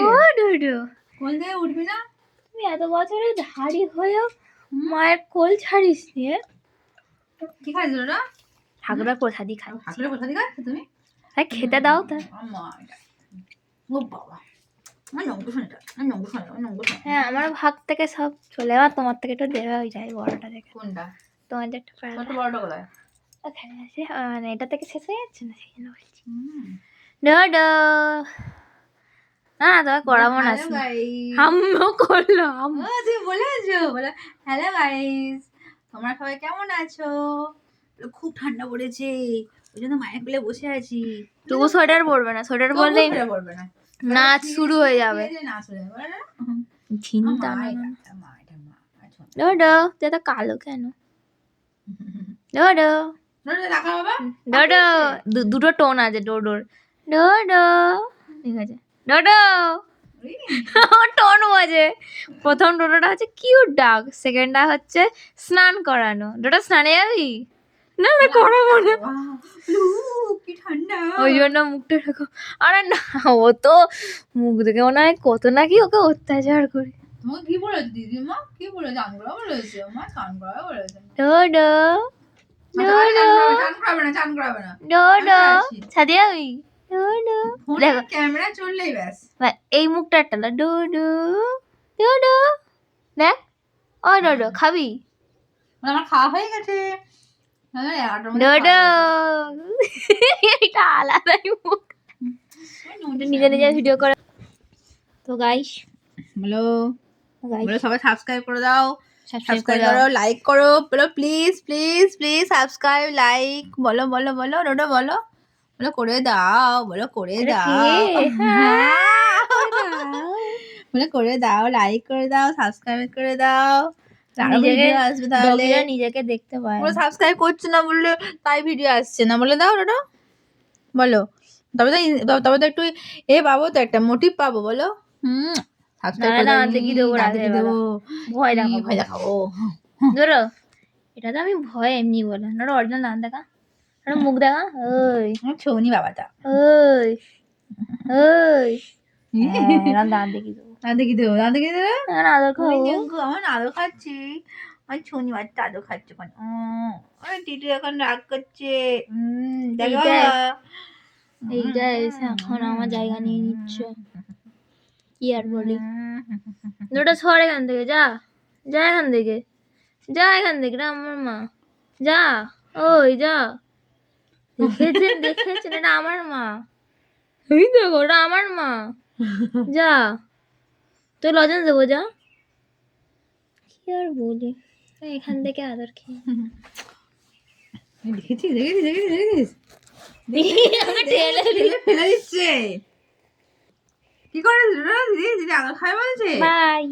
ও ডুডু, কোল থেকে উঠবি না? তুমি এত বছরে ধাড়ি হয়েও মায়ের কোল ছাড়িস নিয়ে। কি খাইছো ওটা? ঠাকুরের প্রসাদই খাই। ঠাকুরের কোথা থেকে খাচ্ছ তুমি? তাই খেতে দাও তা। ও বাবা, আমার নঙ্গ শোনাটা, আমার নঙ্গ শোনা, আমার নঙ্গ শোনা। হ্যাঁ, আমার ভাগ থেকে সব চলে যাওয়া, তোমার থেকে একটু দেওয়া হয়ে যায় বড়টা থেকে। কোনটা? তোমার যে একটা কত বড়টা কোথায়? ওখানে আছে, মানে এটা থেকে শেষ হয়ে যাচ্ছে না, সেই জন্য বলছি। ডোডো না, তোমার করাবো না। আম্মু করলো, আম্মু। তুমি বলেছো, বলে হ্যালো গাইস, তোমরা সবাই কেমন আছো? খুব ঠান্ডা পড়েছে, ওই জন্য মায়ের কোলে বসে আছি। তবু সোয়েটার পরবে না, সোয়েটার পরলে পড়বে না, নাচ শুরু হয়ে যাবে। নাচ হয়ে যাবে। চিন্তা না। ডোডো তুই এত কালো কেন? ডোডো ডোডো, দুটো টোন আছে ডোডোর। ডোডো, ঠিক আছে ডোডো। টোন বাজে। প্রথম ডোডোটা হচ্ছে কিউট ডাক, সেকেন্ডটা হচ্ছে স্নান করানো। ডোডো স্নানে যাবি? না না, করাবো না, কি ঠান্ডা। ওই জন্য মুখটা এরকম। আরে না, ও তো মুখ দেখে মনে হয় কত নাকি ওকে অত্যাচার করি। তোমাকে কি বলেছে দিদিমা? কি বলেছে? চান করা বলেছে? আমার চান করা বলেছে। ডোডো ডোডো চান করাবে না, চান করাবে না। ডোডো ছাদে যাবি? ডোডো দেখো, ক্যামেরা চললেই ব্যাস। এই মুখটা একটা ডোডো ডোডো দেখ। ও ডোডো খাবি? আমার খাওয়া হয়ে গেছে। ডোডো এটা আলাদাই মুখ, নিজে নিজে ভিডিও করে। তো গাইস বলো, গাইস সবাই সাবস্ক্রাইব করে দাও, সাবস্ক্রাইব সাবস্ক্রাইব করো, লাইক করো, বলো please please please subscribe like, বলো বলো বলো রোডো বলো, বলো করে দাও, বলো করে দাও, বলো করে দাও, লাইক করে দাও, সাবস্ক্রাইব করে দাও, আরো ভিডিও আসবে তাহলে। নিজেকে দেখতে পায়। বলো সাবস্ক্রাইব করছো না বললে তাই ভিডিও আসছে না, বলে দাও রোডো বলো, তবে তো একটু এ পাবো, তো একটা মোটিভ পাবো, বলো। ভয় দেখাবো ধরো, এটা তো আমি ভয় এমনি বলে না, অরিজিনাল দাঁত দেখা, মুখ দেখা। ওই ছৌনি বাবাটা, ওই ওই দাঁত দেখি দেবো, দাঁত দেখি দেবো, দাঁত দেখি দেবো। আদর খাবো, আমার আদর খাচ্ছি, আমার ছৌনি বাচ্চা আদর খাচ্ছে। টিটু এখন রাগ করছে, এইটা এসে এখন আমার জায়গা নিয়ে নিচ্ছে, কি আর বলি। দুটো সর এখান থেকে, যা যা এখান থেকে, যা এখান থেকে, আমার মা যা, ওই যা। দেখেছেন এটা আমার মা, এই দেখো ওটা আমার মা, যা তুই লজেন্স দেবো, যা। কি আর বলি, এখান থেকে আদর খেয়ে দেখেছিস ফেলে দিচ্ছে। কি করে দিদি আদর খায় বলছে? বাই।